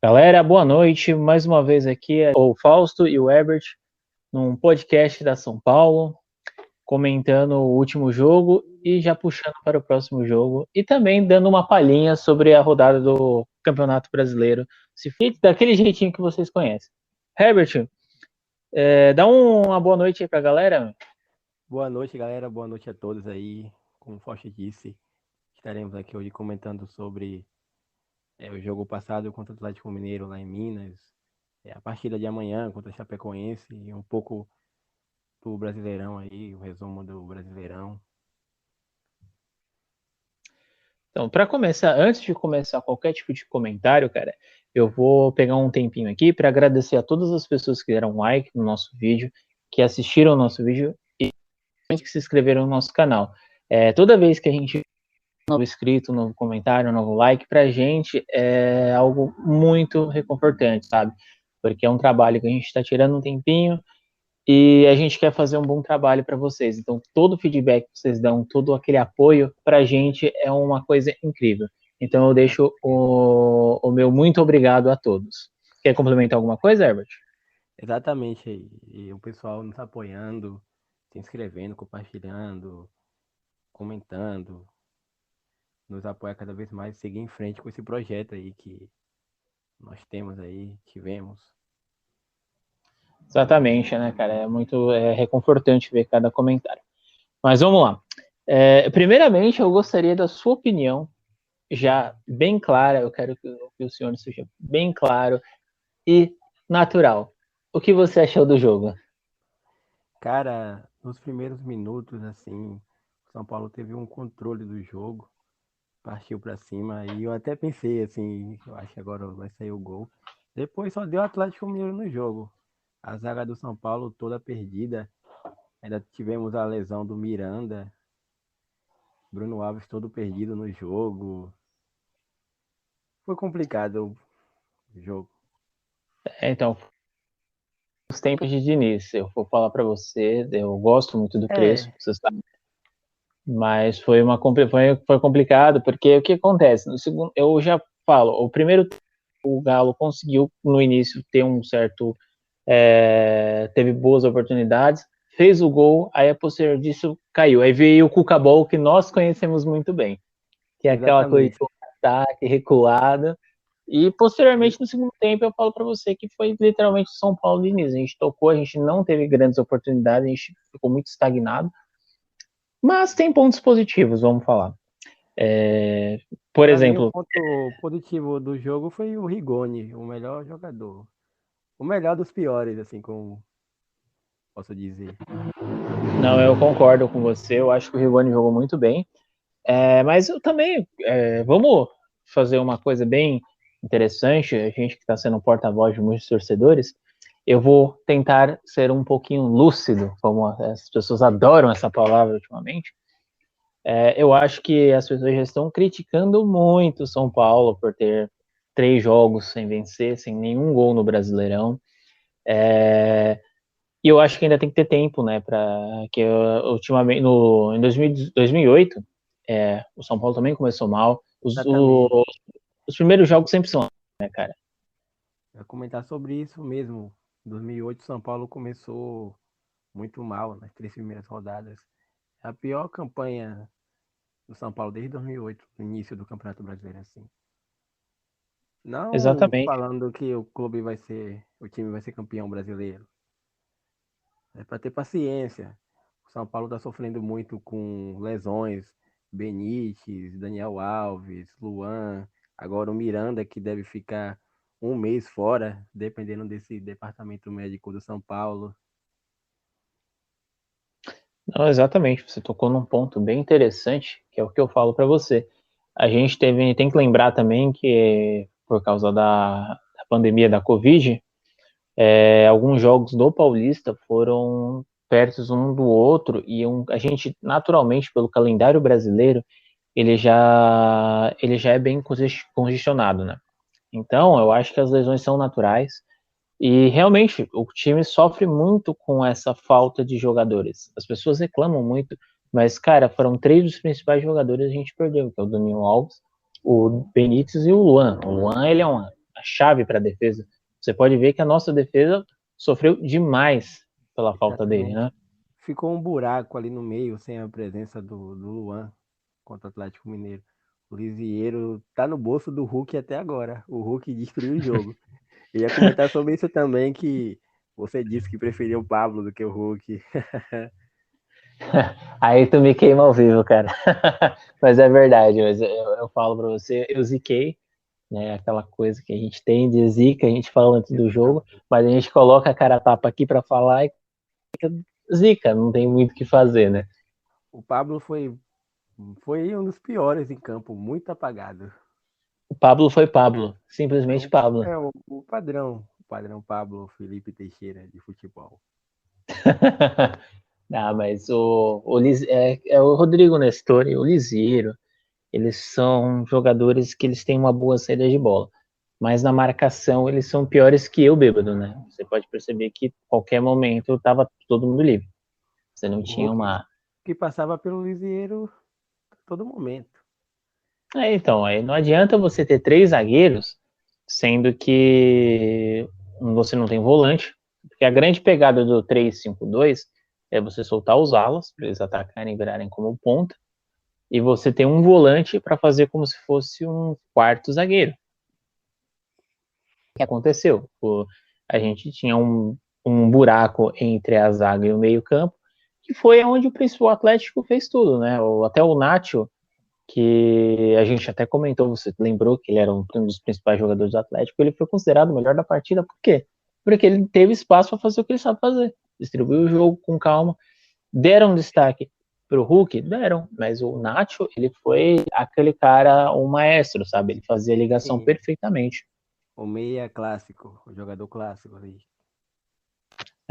Galera, boa noite. Mais uma vez aqui é o Fausto e o Herbert num podcast da São Paulo, comentando o último jogo e já puxando para o próximo jogo e também dando uma palhinha sobre a rodada do Campeonato Brasileiro, se feito daquele jeitinho que vocês conhecem. Herbert, dá uma boa noite aí para a galera. Boa noite, galera. Boa noite a todos aí. Como o Fausto disse, estaremos aqui hoje comentando sobre o jogo passado contra o Atlético Mineiro lá em Minas, a partida de amanhã contra o Chapecoense e um pouco do Brasileirão aí, o resumo do Brasileirão. Então, para começar, antes de começar qualquer tipo de comentário, cara, eu vou pegar um tempinho aqui para agradecer a todas as pessoas que deram like no nosso vídeo, que assistiram o nosso vídeo e que se inscreveram no nosso canal. Toda vez que a gente um novo inscrito, um novo comentário, um novo like, pra gente é algo muito reconfortante, sabe? Porque é um trabalho que a gente está tirando um tempinho e a gente quer fazer um bom trabalho para vocês. Então, todo o feedback que vocês dão, todo aquele apoio pra gente é uma coisa incrível. Então, eu deixo o meu muito obrigado a todos. Quer complementar alguma coisa, Herbert? Exatamente aí. E o pessoal nos apoiando, se inscrevendo, compartilhando, comentando, nos apoia cada vez mais a seguir em frente com esse projeto aí que nós temos aí, tivemos. Exatamente, né, cara? É muito reconfortante ver cada comentário. Mas vamos lá. Primeiramente, eu gostaria da sua opinião, já bem clara. Eu quero que o senhor seja bem claro e natural. O que você achou do jogo? Cara, nos primeiros minutos, assim, o São Paulo teve um controle do jogo, partiu pra cima, e eu até pensei, assim, eu acho que agora vai sair o gol. Depois só deu Atlético Mineiro no jogo. A zaga do São Paulo toda perdida. Ainda tivemos a lesão do Miranda, Bruno Alves todo perdido no jogo. Foi complicado o jogo. Então, os tempos de Diniz, eu vou falar para você, eu gosto muito do Crespo, É, você sabe, mas foi complicado, porque o que acontece? No segundo, eu já falo, o primeiro o Galo conseguiu no início ter um certo teve boas oportunidades, fez o gol, aí a posterior disso caiu. Aí veio o Cucabol, que nós conhecemos muito bem, que é aquela coisa de exatamente. ataque, recuada. E posteriormente, no segundo tempo, eu falo para você que foi literalmente o São Paulo de início. A gente tocou, a gente não teve grandes oportunidades, a gente ficou muito estagnado. Mas tem pontos positivos, vamos falar. Por Para mim, o exemplo, ponto positivo do jogo foi o Rigoni, o melhor jogador. O melhor dos piores, assim, como posso dizer. não, eu concordo com você, eu acho que o Rigoni jogou muito bem. Mas eu também, vamos fazer uma coisa bem interessante, a gente que está sendo porta-voz de muitos torcedores, eu vou tentar ser um pouquinho lúcido, como as pessoas adoram essa palavra ultimamente. Eu acho que as pessoas já estão criticando muito o São Paulo por ter 3 jogos sem vencer, sem nenhum gol no Brasileirão. E eu acho que ainda tem que ter tempo, né, para que ultimamente, em 2008, o São Paulo também começou mal. Exatamente. Os primeiros jogos sempre são, né, cara? Eu ia comentar sobre isso mesmo. Em 2008, São Paulo começou muito mal nas 3 primeiras rodadas. A pior campanha do São Paulo desde 2008, no início do Campeonato Brasileiro, assim. Não Exatamente. falando que o time vai ser campeão brasileiro. É para ter paciência. O São Paulo está sofrendo muito com lesões. Benítez, Daniel Alves, Luan, agora o Miranda que deve ficar um mês fora, dependendo desse departamento médico do São Paulo. Não, exatamente. Você tocou num ponto bem interessante, que é o que eu falo para você. A gente tem que lembrar também que por causa da pandemia da Covid, alguns jogos do Paulista foram perto um do outro e a gente naturalmente pelo calendário brasileiro ele já é bem congestionado, né? Então eu acho que as lesões são naturais e realmente o time sofre muito com essa falta de jogadores. As pessoas reclamam muito, mas cara, foram 3 dos principais jogadores que a gente perdeu, que é o Daniel Alves, o Benítez e o Luan. O Luan ele é uma chave para a defesa. Você pode ver que a nossa defesa sofreu demais pela falta dele, né? Ficou um buraco ali no meio sem a presença do Luan contra o Atlético Mineiro. O Lisieiro tá no bolso do Hulk até agora. O Hulk destruiu o jogo. Eu ia comentar sobre isso também, que você disse que preferia o Pablo do que o Hulk. Aí tu me queima ao vivo, cara. Mas é verdade, mas eu falo pra você, eu ziquei, né? Aquela coisa que a gente tem de zica, a gente fala antes do jogo, mas a gente coloca a cara a tapa aqui pra falar e zica, não tem muito o que fazer, né? O Pablo foi um dos piores em campo, muito apagado. O Pablo foi Pablo, simplesmente Pablo. O padrão Pablo Felipe Teixeira de futebol. Ah, mas é o Rodrigo Nestor e o Lisieiro, eles são jogadores que eles têm uma boa saída de bola. Mas na marcação eles são piores que eu, bêbado, né? Você pode perceber que qualquer momento tava todo mundo livre. Você não O tinha Hulk uma. que passava pelo Lisieiro a todo momento. Então, aí não adianta você ter três zagueiros, sendo que você não tem volante. Porque a grande pegada do 3-5-2 é você soltar os alas, para eles atacarem e virarem como ponta, e você tem um volante para fazer como se fosse um quarto zagueiro. O que aconteceu? A gente tinha um buraco entre a zaga e o meio-campo, que foi onde o principal Atlético fez tudo, né? Até o Nacho, que a gente até comentou, você lembrou que ele era um dos principais jogadores do Atlético, ele foi considerado o melhor da partida, por quê? Porque ele teve espaço para fazer o que ele sabe fazer, distribuir o jogo com calma, deram destaque para o Hulk, deram, mas o Nacho, ele foi aquele cara, um maestro, sabe? Ele fazia a ligação Sim, perfeitamente. o meia clássico, o jogador clássico ali.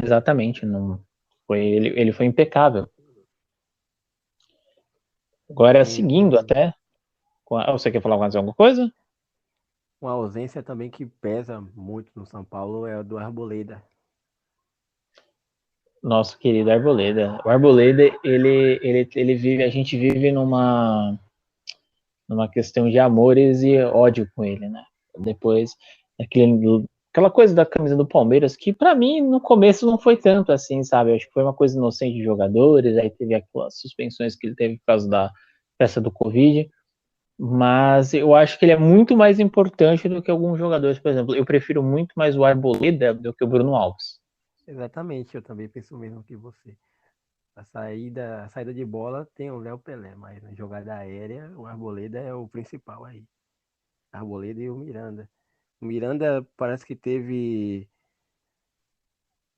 Exatamente, não foi ele foi impecável. Agora, seguindo Um, até, você quer falar mais alguma coisa? uma ausência também que pesa muito no São Paulo é a do Arboleda. Nosso querido Arboleda. O Arboleda, ele vive, a gente vive numa questão de amores e ódio com ele, né? Depois, aquela coisa da camisa do Palmeiras, que para mim no começo não foi tanto assim, sabe? Eu acho que foi uma coisa inocente de jogadores, aí teve aquelas suspensões que ele teve por causa da peça do Covid, mas eu acho que ele é muito mais importante do que alguns jogadores, por exemplo, eu prefiro muito mais o Arboleda do que o Bruno Alves. Exatamente, eu também penso o mesmo que você. A saída de bola tem o Léo Pelé, mas na jogada aérea o Arboleda é o principal aí. Arboleda e o Miranda. O Miranda parece que teve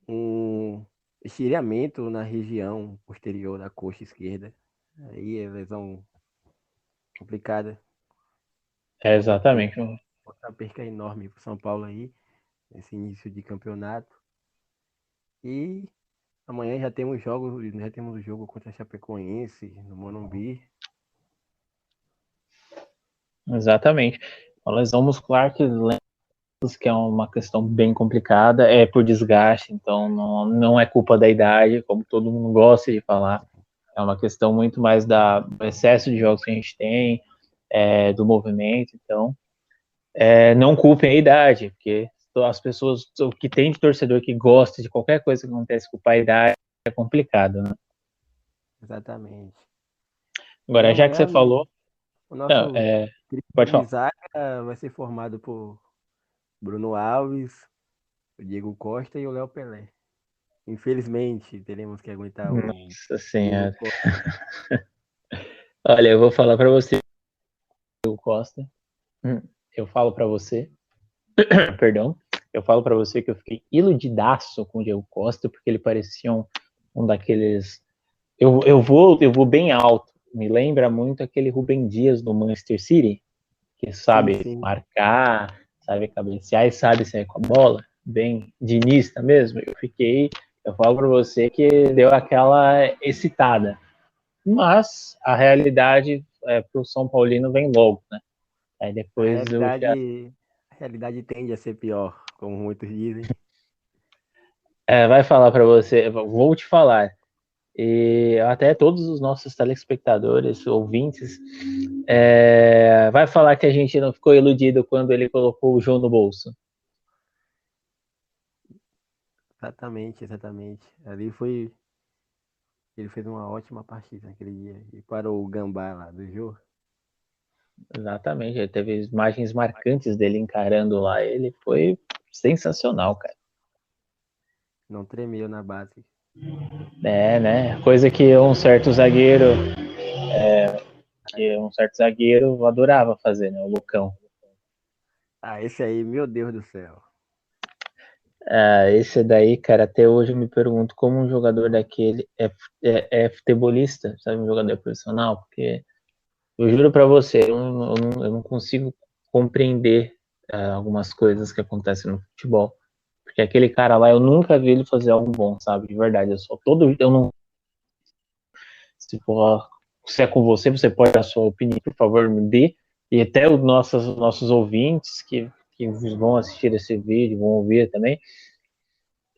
um estilhamento na região posterior da coxa esquerda. Aí é lesão complicada. É Outra, exatamente. outra perca enorme para São Paulo aí, nesse início de campeonato. E amanhã já temos o jogo contra a Chapecoense, no Morumbi. Exatamente. A lesão muscular que é uma questão bem complicada, é por desgaste, então não é culpa da idade, como todo mundo gosta de falar. É uma questão muito mais do excesso de jogos que a gente tem, do movimento, então não culpem a idade, porque as pessoas, o que tem de torcedor que gosta de qualquer coisa que acontece com a idade é complicado, né? Exatamente. E Agora, já que você amanhã falou, o não, nosso trio pode de falar. zaga vai ser formado por Bruno Alves, o Diego Costa e o Léo Pelé. Infelizmente, teremos que aguentar o Nossa Diego Senhora. Costa. Olha, eu vou falar para você, Diego Costa. Eu falo para você, perdão, eu falo para você que eu fiquei iludidaço com o Diego Costa, porque ele parecia um daqueles. Eu vou bem alto. Me lembra muito aquele Rubem Dias do Manchester City, que Sim, sabe sim. marcar, sabe cabecear e sabe sair com a bola, bem dinista mesmo. Eu falo para você que deu aquela excitada. Mas a realidade para o São Paulino vem logo, né? Aí A depois eu já realidade, a realidade tende a ser pior, como muitos dizem. vai falar para você, vou te falar. e até todos os nossos telespectadores, ouvintes, vai falar que a gente não ficou iludido quando ele colocou o João no bolso. Exatamente, exatamente. Ali foi. Ele fez uma ótima partida naquele dia. E parou o Gambá lá do jogo. Exatamente, ele teve imagens marcantes dele encarando lá, ele foi sensacional, cara. Não tremeu na base. Né? Coisa que um certo zagueiro adorava fazer, né? O Lucão. Ah, esse aí, meu Deus do céu. Esse daí, cara, até hoje eu me pergunto como um jogador daquele é futebolista, sabe? Um jogador profissional, porque eu juro pra você, eu não consigo compreender algumas coisas que acontecem no futebol. Porque aquele cara lá, eu nunca vi ele fazer algo bom, sabe? De verdade, eu não, se é com você, você pode dar a sua opinião, por favor, me dê. E até os nossos ouvintes que vão assistir esse vídeo, vão ouvir também.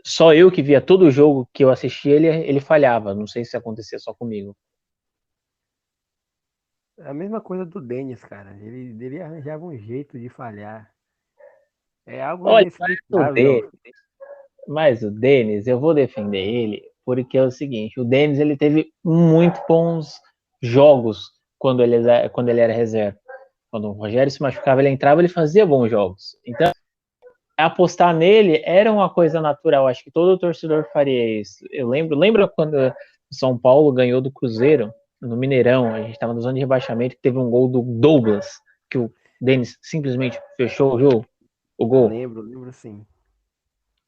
Só eu que via todo o jogo que eu assisti, ele falhava. Não sei se acontecia só comigo. É a mesma coisa do Denis, cara. Ele arranjava um jeito de falhar. É algo Olha, inexplicável. mas o Denis, eu vou defender ele, porque é o seguinte, o Denis ele teve muito bons jogos quando ele era reserva. Quando o Rogério se machucava, ele entrava, ele fazia bons jogos. Então, apostar nele era uma coisa natural. Acho que todo torcedor faria isso. Lembra quando o São Paulo ganhou do Cruzeiro no Mineirão? A gente estava na zona de rebaixamento que teve um gol do Douglas, que o Denis simplesmente fechou o jogo, o gol. Lembro sim.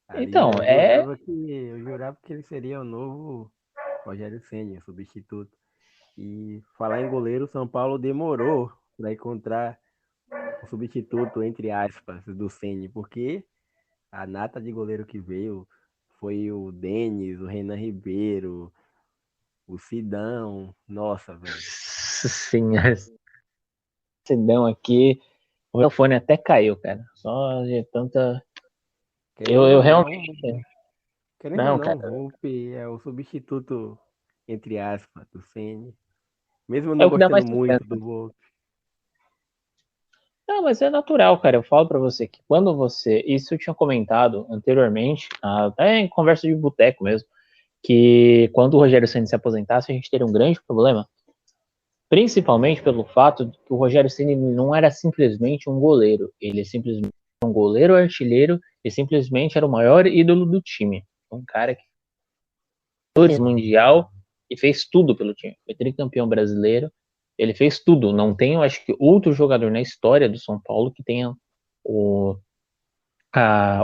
Ali Então, eu jurava que ele seria o novo Rogério Ceni, o substituto. E falar em goleiro, São Paulo demorou para encontrar o substituto, entre aspas, do Ceni, porque a nata de goleiro que veio foi o Denis, o Renan Ribeiro, o Sidão. Nossa, velho. sim, esse dão aqui, o meu fone até caiu, cara. Só de tanta. Querendo Eu ou realmente. não, querendo ou Não, não, cara. o Volpe é o substituto, entre aspas, do Ceni. Mesmo É não o que dá gostando mais muito segurança. do Volpe. Não, mas é natural, cara. Eu falo pra você que quando você. Isso eu tinha comentado anteriormente, até em conversa de boteco mesmo, que quando o Rogério Ceni se aposentasse, a gente teria um grande problema. Principalmente pelo fato de que o Rogério Ceni não era simplesmente um goleiro. Ele simplesmente era um goleiro artilheiro e simplesmente era o maior ídolo do time. Um cara que foi mundial e fez tudo pelo time. Foi tricampeão brasileiro. Ele fez tudo. Não tem, eu acho que, outro jogador na história do São Paulo que tenha o,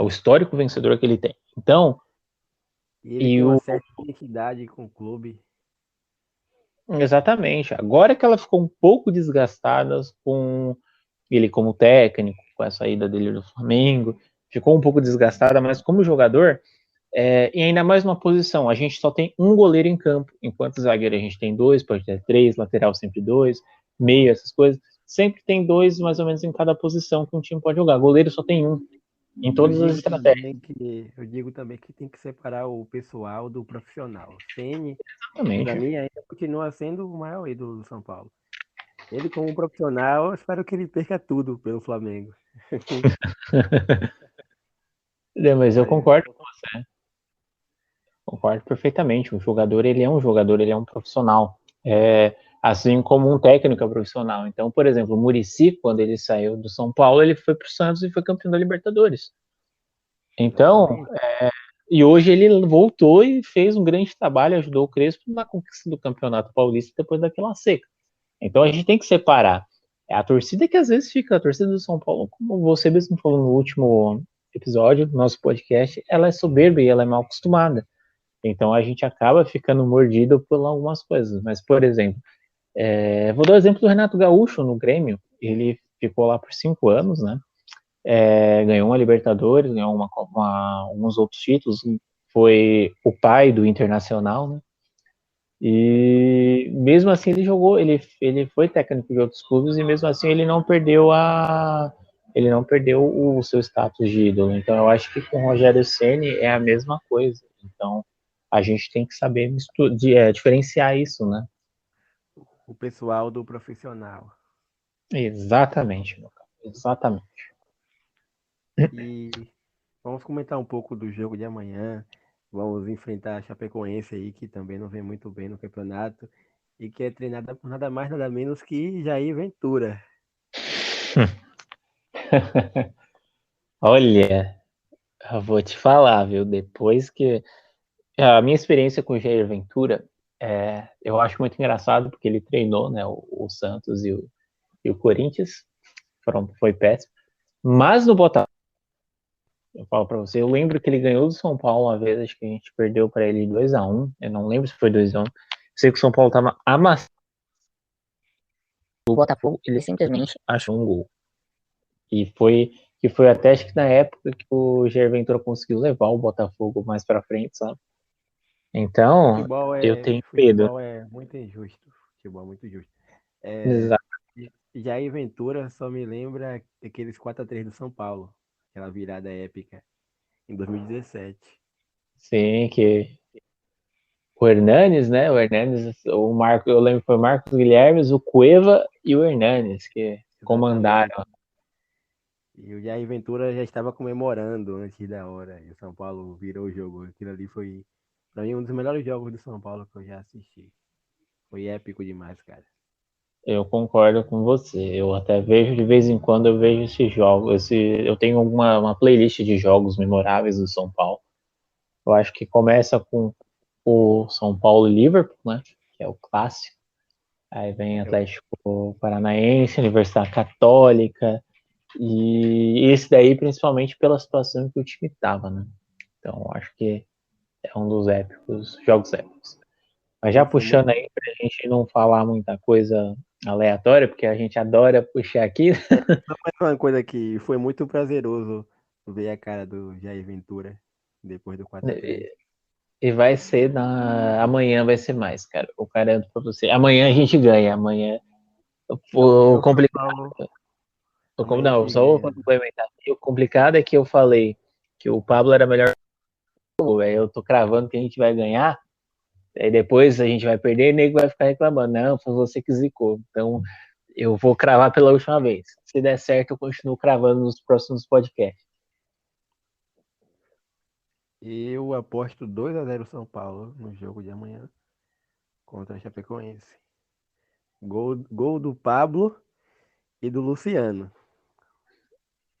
o histórico vencedor que ele tem. Então, E ele e tem uma o, certa identidade com o clube. exatamente. Agora que ela ficou um pouco desgastada com ele como técnico, com a saída dele do Flamengo, ficou um pouco desgastada, mas como jogador, e ainda mais uma posição, a gente só tem um goleiro em campo, enquanto zagueiro a gente tem dois, pode ter três, lateral sempre dois, meio, essas coisas, sempre tem dois mais ou menos em cada posição que um time pode jogar. Goleiro só tem um, em E todas as estratégias. eu digo também que tem que separar o pessoal do profissional. Ceni, para Exatamente. mim, ainda continua sendo o maior ídolo do São Paulo. Ele, como profissional, eu espero que ele perca tudo pelo Flamengo. Mas eu Mas concordo perfeitamente. O jogador, ele é um jogador, ele é um profissional. Assim como um técnico é profissional. Então, por exemplo, o Muricy, quando ele saiu do São Paulo, ele foi para o Santos e foi campeão da Libertadores. Então, exatamente. e hoje ele voltou e fez um grande trabalho, ajudou o Crespo na conquista do Campeonato Paulista depois daquela seca. Então a gente tem que separar. É a torcida que às vezes fica, a torcida do São Paulo, como você mesmo falou no último episódio do nosso podcast, ela é soberba e ela é mal acostumada. Então a gente acaba ficando mordido por algumas coisas. Mas, por exemplo, vou dar o exemplo do Renato Gaúcho no Grêmio. Ele ficou lá por 5 anos, né? Ganhou uma Libertadores, ganhou alguns outros títulos, foi o pai do Internacional, né? E mesmo assim ele foi técnico de outros clubes e mesmo assim ele não perdeu o seu status de ídolo. Então eu acho que com o Rogério Ceni é a mesma coisa. Então a gente tem que saber diferenciar isso, né? O pessoal do profissional. Exatamente, meu cara. Exatamente. E vamos comentar um pouco do jogo de amanhã. Vamos enfrentar a Chapecoense aí, que também não vem muito bem no campeonato. E que é treinada por nada mais, nada menos que Jair Ventura. Olha, eu vou te falar, viu? Depois que. A minha experiência com o Jair Ventura, eu acho muito engraçado, porque ele treinou, né, o Santos e o Corinthians. Foi péssimo. Mas no Botafogo, eu falo pra você, eu lembro que ele ganhou do São Paulo uma vez, acho que a gente perdeu pra ele 2-1. Eu não lembro se foi 2-1. Sei que o São Paulo tava amassando o Botafogo, ele simplesmente achou um gol. Que foi até acho que na época que o Jair Ventura conseguiu levar o Botafogo mais pra frente, sabe? Então, eu tenho medo. Futebol é muito injusto. Futebol é muito injusto. É, Exato. Jair Ventura só me lembra aqueles 4-3 do São Paulo. Aquela virada épica em 2017. Sim, que o Hernanes, né? O Hernanes, o Marco, eu lembro que foi o Marcos Guilherme, o Cueva e o Hernanes que Exatamente. comandaram. E o Jair Ventura já estava comemorando antes da hora. E o São Paulo virou o jogo. Aquilo ali foi, pra mim, um dos melhores jogos do São Paulo que eu já assisti. Foi épico demais, cara. Eu concordo com você. Eu até vejo de vez em quando eu vejo esses jogos. Eu tenho uma playlist de jogos memoráveis do São Paulo. Eu acho que começa com o São Paulo e Liverpool, né? Que é o clássico. Aí vem Eu, Atlético Paranaense, Universidade Católica. E esse daí, principalmente pela situação que o time estava, né? Então, acho que é um dos épicos, jogos épicos. Mas já sim, foi puxando muito. aí, pra gente não falar muita coisa aleatória, porque a gente adora puxar aqui, Só mais uma coisa que foi muito prazeroso ver a cara do Jair Ventura depois do 4-3. e vai ser amanhã vai ser mais, cara. Eu garanto pra você. Amanhã a gente ganha. Amanhã. Amanhã O o São complicado. Paulo. Amanhã a Não, gente só vou ganha. complementar. O complicado é que eu falei que o Pablo era melhor. Eu tô cravando que a gente vai ganhar. Aí depois a gente vai perder e o nego vai ficar reclamando. Não, foi você que zicou. Então eu vou cravar pela última vez. Se der certo, eu continuo cravando nos próximos podcasts. Eu aposto 2-0 São Paulo no jogo de amanhã contra a Chapecoense. Gol do Pablo e do Luciano.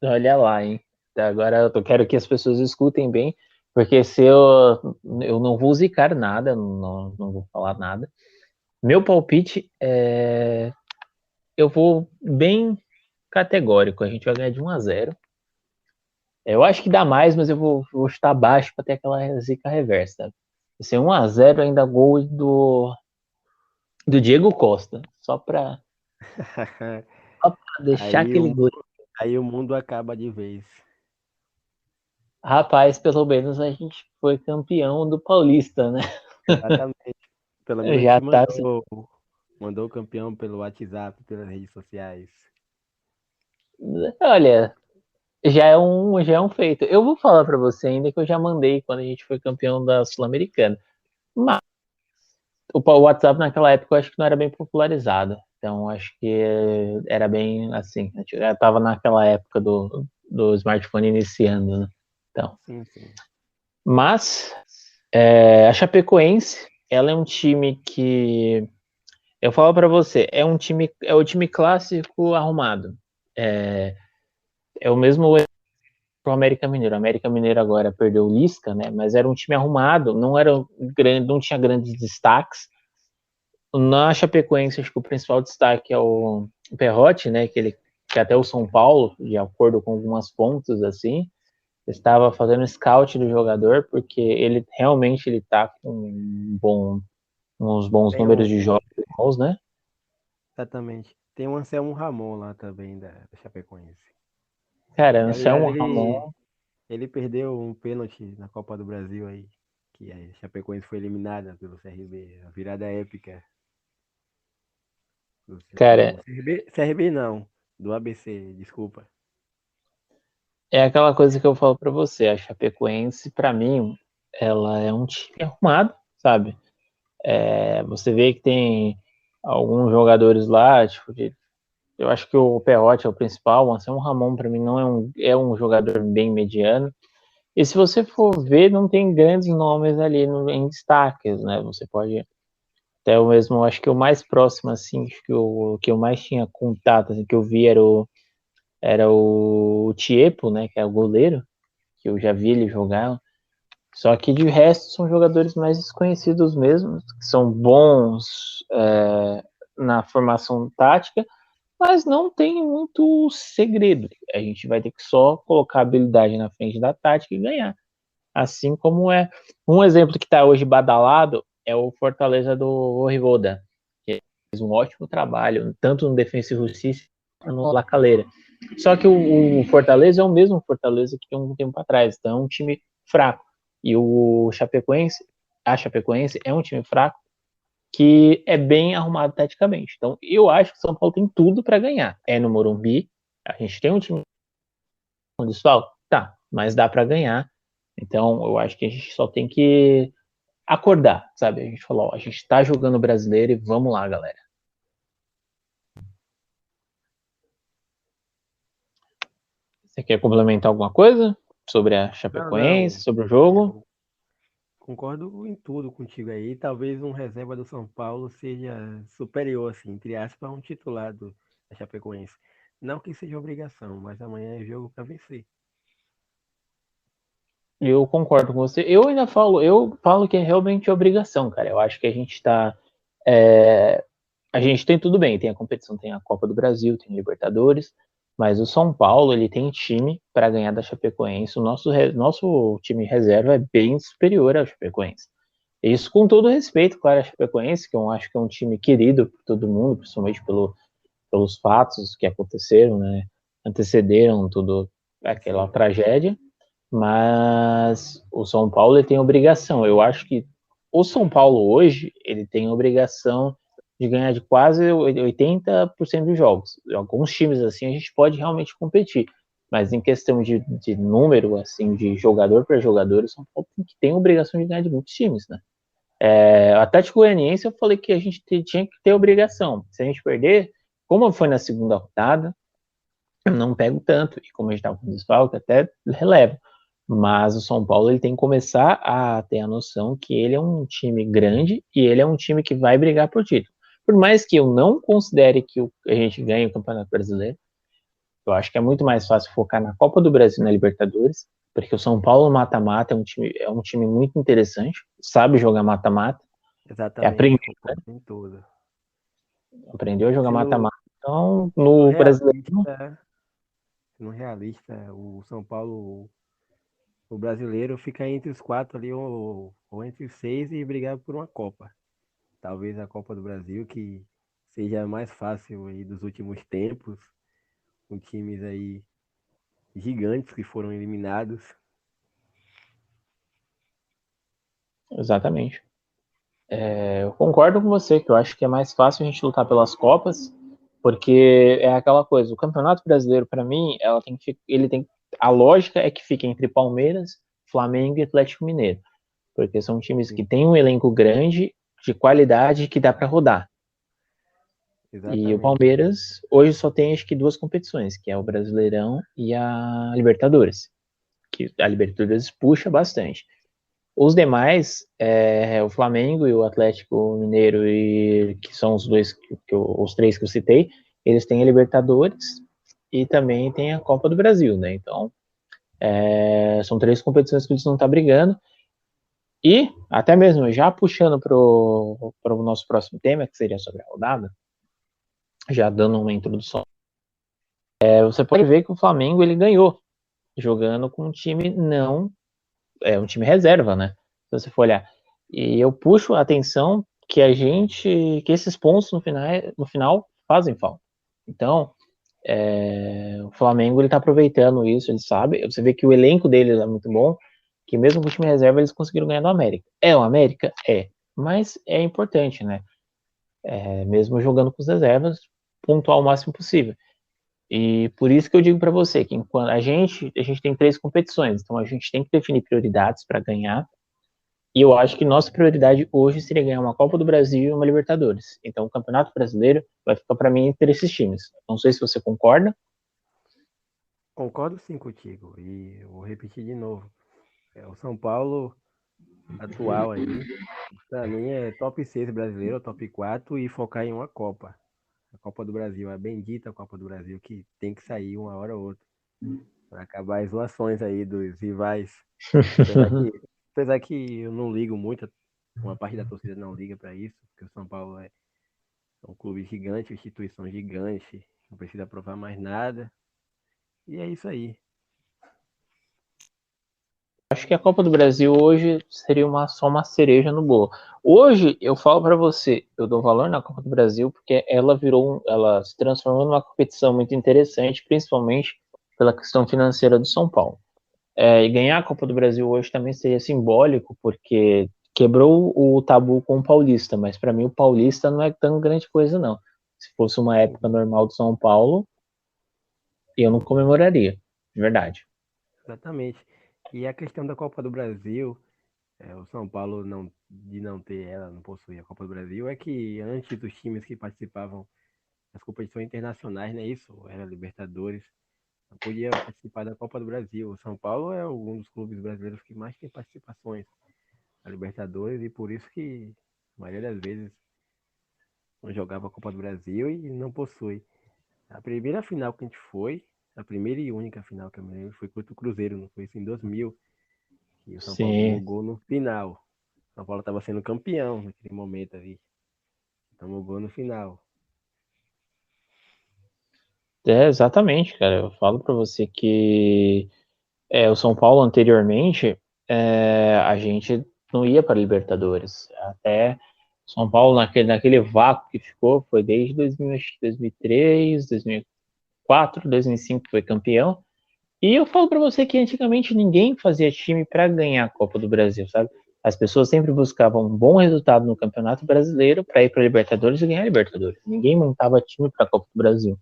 Olha lá, hein? Agora eu quero que as pessoas escutem bem, porque se eu não vou zicar nada, não vou falar nada. Meu palpite eu vou bem categórico. A gente vai ganhar de 1-0. Eu acho que dá mais, mas eu vou chutar baixo para ter aquela zica reversa. Vai ser 1-0 ainda gol do Diego Costa. Só pra deixar Aí aquele o, gol. aí o mundo acaba de vez. Rapaz, pelo menos a gente foi campeão do Paulista, né? Exatamente. Pelo menos a Já gente tá. mandou o campeão pelo WhatsApp, pelas redes sociais. Olha, já é um feito. Eu vou falar para você ainda que eu já mandei quando a gente foi campeão da Sul-Americana. Mas o WhatsApp naquela época eu acho que não era bem popularizado. Então acho que era bem assim. A gente já estava naquela época do smartphone iniciando, né? Então, Sim, sim. mas a Chapecoense, ela é um time que eu falo para você, é o time clássico arrumado. É, é o mesmo pro América Mineiro. O América Mineiro agora perdeu o Lisca, né? Mas era um time arrumado, não era grande, não tinha grandes destaques. Na Chapecoense, acho que o principal destaque é o Perrotti, né? Que até o São Paulo, de acordo com algumas fontes assim, estava fazendo scout do jogador, porque ele realmente ele tá com uns bons Tem números um, de jogos bons, né? exatamente. Tem um Anselmo Ramon lá também da Chapecoense. Cara, E, aliás, Anselmo ele, Ramon, ele perdeu um pênalti na Copa do Brasil aí, que a Chapecoense foi eliminada pelo CRB. A virada épica do cara, CRB não, do ABC, desculpa. é aquela coisa que eu falo pra você, a Chapecoense, pra mim. ela é um time arrumado, sabe? Você vê que tem alguns jogadores lá, tipo, eu acho que o Perotti é o principal, o Anselmo Ramon para mim não é um jogador bem mediano. E se você for ver, não tem grandes nomes ali em destaques, né? Você pode até o mesmo, acho que o mais próximo assim, acho que eu mais tinha contato assim, que eu vi era o Tiepo, né, que é o goleiro, que eu já vi ele jogar. Só que de resto são jogadores mais desconhecidos mesmo, que são bons na formação tática, mas não tem muito segredo. A gente vai ter que só colocar a habilidade na frente da tática e ganhar. Assim como é um exemplo que está hoje badalado é o Fortaleza do Rivolda, que fez um ótimo trabalho, tanto no Defensa e Justiça quanto no La Calera. Só que o Fortaleza é o mesmo Fortaleza que tem um tempo atrás, então é um time fraco. E o Chapecoense, a Chapecoense é um time fraco que é bem arrumado taticamente. Então eu acho que o São Paulo tem tudo para ganhar. É no Morumbi, a gente tem um time com desfalque? Tá, mas dá para ganhar. Então eu acho que a gente só tem que acordar, sabe? A gente falou, ó, a gente tá jogando brasileiro e vamos lá, galera. Você quer complementar alguma coisa sobre a Não, Chapecoense, não. sobre o jogo? Eu concordo em tudo contigo aí. Talvez um reserva do São Paulo seja superior, assim, entre aspas, a um titular da Chapecoense. Não que seja obrigação, mas amanhã é jogo para vencer. Eu concordo com você. Eu falo que é realmente obrigação, cara. Eu acho que a gente tá. é, a gente tem tudo bem, tem a competição, tem a Copa do Brasil, tem Libertadores, mas o São Paulo ele tem time para ganhar da Chapecoense. O nosso time reserva é bem superior ao Chapecoense. Isso com todo respeito, claro, a Chapecoense, que eu acho que é um time querido por todo mundo, principalmente pelos fatos que aconteceram, né? Antecederam tudo aquela Sim, tragédia. Mas o São Paulo ele tem obrigação. Eu acho que o São Paulo hoje ele tem obrigação de ganhar de quase 80% dos jogos. Alguns times assim a gente pode realmente competir, mas em questão de número, assim, de jogador para jogador, o São Paulo tem obrigação de ganhar de muitos times, né? O Atlético Goianiense eu falei que a gente tinha que ter obrigação. Se a gente perder, como foi na segunda rodada, eu não pego tanto, e como a gente estava com desfalque, até relevo. Mas o São Paulo ele tem que começar a ter a noção que ele é um time grande e ele é um time que vai brigar por título. Por mais que eu não considere que a gente ganhe o Campeonato Brasileiro, eu acho que é muito mais fácil focar na Copa do Brasil e na Libertadores, porque o São Paulo mata-mata é um time muito interessante, sabe jogar mata-mata, exatamente, aprendeu, concordo em tudo. aprendeu a jogar Sendo, mata-mata. Então, sendo no brasileiro, realista, sendo realista, o São Paulo, o brasileiro, fica entre os quatro ali, ou entre os seis e brigar por uma Copa. Talvez a Copa do Brasil, que seja mais fácil aí dos últimos tempos, com times aí gigantes que foram eliminados. exatamente. Eu concordo com você, que eu acho que é mais fácil a gente lutar pelas Copas, porque é aquela coisa, o Campeonato Brasileiro, para mim, a lógica é que fique entre Palmeiras, Flamengo e Atlético Mineiro, porque são times que têm um elenco grande, de qualidade, que dá para rodar. E o Exatamente. Palmeiras hoje só tem acho que duas competições, que é o Brasileirão e a Libertadores, que a Libertadores puxa bastante. Os demais, o Flamengo e o Atlético Mineiro, que são os dois, os três que eu citei, eles têm a Libertadores e também tem a Copa do Brasil, né? Então, são três competições que eles não estão brigando. E, até mesmo já puxando para o nosso próximo tema, que seria sobre a rodada, já dando uma introdução, você pode ver que o Flamengo ele ganhou, jogando com um time não, um time reserva, né? Se você for olhar. E eu puxo a atenção que esses pontos no final fazem falta. Então, o Flamengo ele tá aproveitando isso, ele sabe. Você vê que o elenco deles é muito bom, que mesmo com o time reserva eles conseguiram ganhar do América. É o América? É. Mas é importante, né? Mesmo jogando com os reservas, pontuar o máximo possível. E por isso que eu digo para você que enquanto a gente tem três competições, então a gente tem que definir prioridades para ganhar. E eu acho que nossa prioridade hoje seria ganhar uma Copa do Brasil e uma Libertadores. Então o Campeonato Brasileiro vai ficar para mim entre esses times. Não sei se você concorda. Concordo sim contigo. E eu vou repetir de novo. O São Paulo atual aí, pra mim é top 6 brasileiro, top 4 e focar em uma Copa. A Copa do Brasil, a bendita Copa do Brasil, que tem que sair uma hora ou outra. Para acabar as zoações aí dos rivais. Apesar que, apesar que eu não ligo muito, uma parte da torcida não liga para isso, porque o São Paulo é um clube gigante, instituição gigante, não precisa provar mais nada. E é isso aí. Acho que a Copa do Brasil hoje seria só uma cereja no bolo. Hoje, eu falo para você, eu dou valor na Copa do Brasil porque ela se transformou numa competição muito interessante, principalmente pela questão financeira do São Paulo. E ganhar a Copa do Brasil hoje também seria simbólico, porque quebrou o tabu com o Paulista, mas para mim o Paulista não é tão grande coisa, não. Se fosse uma época normal do São Paulo, eu não comemoraria, de verdade. Exatamente. E a questão da Copa do Brasil, o São Paulo de não ter ela, não possuir a Copa do Brasil, é que antes dos times que participavam das competições internacionais, não é isso? Era Libertadores, não podia participar da Copa do Brasil. O São Paulo é um dos clubes brasileiros que mais tem participações na Libertadores e por isso que a maioria das vezes não jogava a Copa do Brasil e não possui. A primeira final que a gente foi, a primeira e única final que eu me lembro foi contra o Cruzeiro, não foi isso em 2000, e o São Paulo tomou Sim, gol no final. O São Paulo estava sendo campeão naquele momento ali. Tomou gol no final. exatamente, cara. Eu falo para você que o São Paulo anteriormente, a gente não ia para Libertadores. Até São Paulo, naquele vácuo que ficou, foi desde 2000, acho que 2003, 2004, 2005 foi campeão. E eu falo para você que antigamente ninguém fazia time para ganhar a Copa do Brasil, sabe? As pessoas sempre buscavam um bom resultado no Campeonato Brasileiro para ir para Libertadores e ganhar a Libertadores. Ninguém montava time para a Copa do Brasil.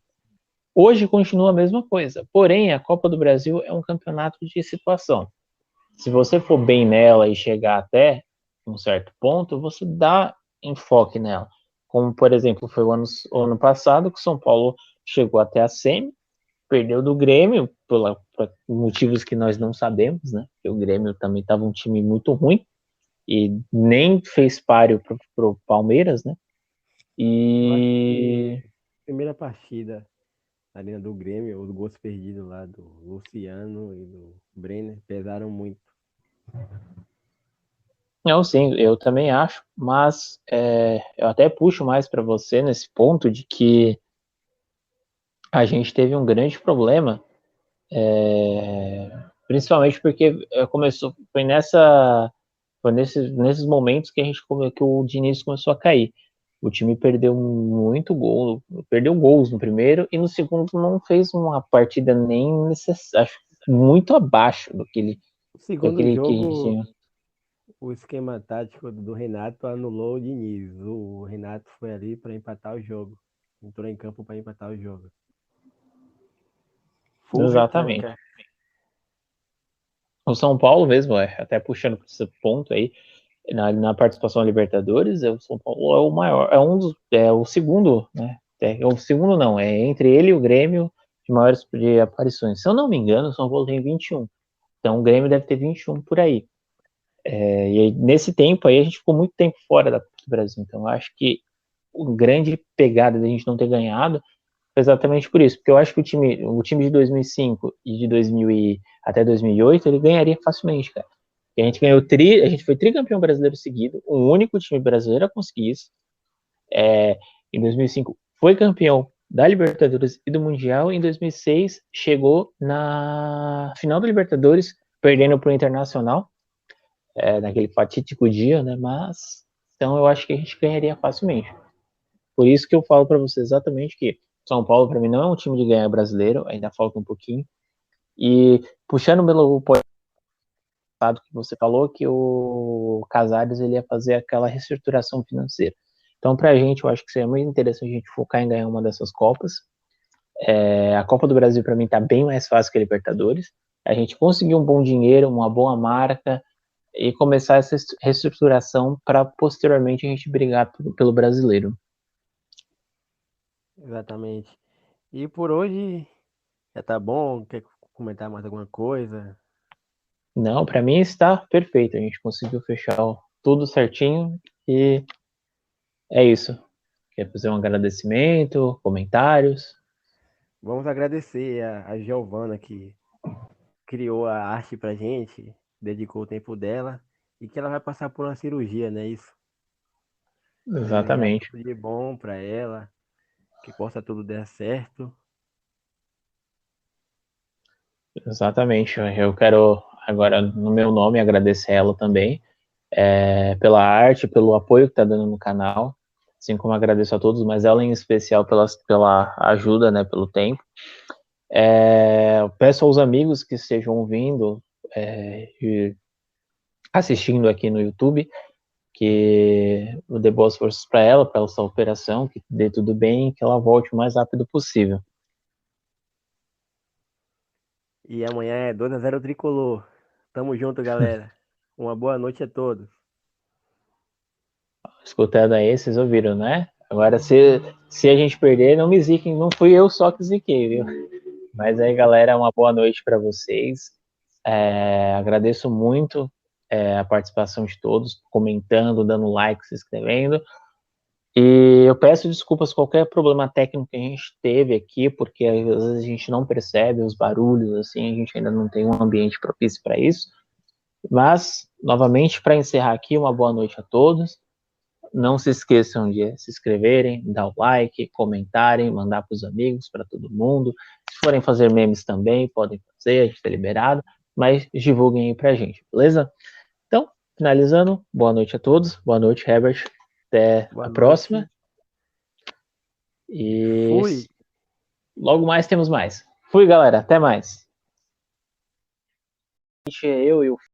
Hoje continua a mesma coisa, porém a Copa do Brasil é um campeonato de situação. Se você for bem nela e chegar até um certo ponto, você dá enfoque nela. Como, por exemplo, foi o ano passado que o São Paulo chegou até a semi, perdeu do Grêmio, por motivos que nós não sabemos, né? Porque o Grêmio também estava um time muito ruim e nem fez páreo pro Palmeiras, né? Eu acho E que a primeira partida na Arena do Grêmio, os gols perdidos lá do Luciano e do Brenner pesaram muito. não, sim, eu também acho, mas eu até puxo mais para você nesse ponto de que a gente teve um grande problema, principalmente porque foi nesses momentos que que o Diniz começou a cair. O time perdeu muito gol, perdeu gols no primeiro e no segundo não fez uma partida nem necessária, acho muito abaixo O segundo daquele que a gente jogo, tinha. o esquema tático do Renato anulou o Diniz. O Renato foi ali para empatar o jogo. Entrou em campo para empatar o jogo. Full Exatamente. retranca. O São Paulo mesmo, até puxando para esse ponto aí, na participação na Libertadores, o São Paulo é o maior, é o segundo, né? O segundo não, é entre ele e o Grêmio de maiores de aparições. Se eu não me engano, o São Paulo tem 21. Então o Grêmio deve ter 21 por aí. E aí, nesse tempo aí a gente ficou muito tempo fora da Copa do Brasil. Então eu acho que a grande pegada da gente não ter ganhado foi exatamente por isso. Porque eu acho que o time de 2005 e de 2000 até 2008 ele ganharia facilmente, cara. E a gente foi tricampeão brasileiro seguido, o único time brasileiro a conseguir isso. Em 2005 foi campeão da Libertadores e do Mundial. Em 2006 chegou na final da Libertadores, perdendo para o Internacional, naquele fatídico dia, né? Mas então eu acho que a gente ganharia facilmente. Por isso que eu falo para você exatamente que São Paulo para mim não é um time de ganhar brasileiro, ainda falta um pouquinho. E puxando pelo que você falou que o Casares ele ia fazer aquela reestruturação financeira. Então, para a gente, eu acho que seria muito interessante a gente focar em ganhar uma dessas Copas. A Copa do Brasil, para mim, está bem mais fácil que a Libertadores. A gente conseguiu um bom dinheiro, uma boa marca, e começar essa reestruturação para posteriormente a gente brigar pelo brasileiro. Exatamente. E por hoje já tá bom? Quer comentar mais alguma coisa? Não, para mim está perfeito. A gente conseguiu fechar tudo certinho e é isso. Quer fazer um agradecimento, comentários? Vamos agradecer a Giovana que criou a arte pra gente, dedicou o tempo dela e que ela vai passar por uma cirurgia, né? Isso. Desejar Exatamente. tudo de bom pra ela, que possa tudo dar certo. Exatamente. Eu quero agora, no meu nome, agradecer ela também pela arte, pelo apoio que está dando no canal, assim como agradeço a todos, mas ela em especial pela ajuda, né, pelo tempo. Peço aos amigos que estejam ouvindo e assistindo aqui no YouTube que eu dê boas forças para ela essa operação, que dê tudo bem e que ela volte o mais rápido possível. E amanhã é 2-0 tricolor. Tamo junto, galera. Uma boa noite a todos. Escutando aí, vocês ouviram, né? Agora, se a gente perder, não me ziquem, não fui eu só que ziquei, viu? Mas aí, galera, uma boa noite para vocês. Agradeço muito a participação de todos, comentando, dando like, se inscrevendo. E eu peço desculpas qualquer problema técnico que a gente teve aqui, porque às vezes a gente não percebe os barulhos, assim, a gente ainda não tem um ambiente propício para isso. Mas, novamente, para encerrar aqui, uma boa noite a todos. Não se esqueçam de se inscreverem, dar o like, comentarem, mandar para os amigos, para todo mundo. Se forem fazer memes também, podem fazer, a gente está liberado, mas divulguem aí para a gente, beleza? Então, finalizando, boa noite a todos, boa noite, Herbert, até Boa a próxima, noite. e Fui. logo mais temos mais. Fui, galera, até mais. Eu e o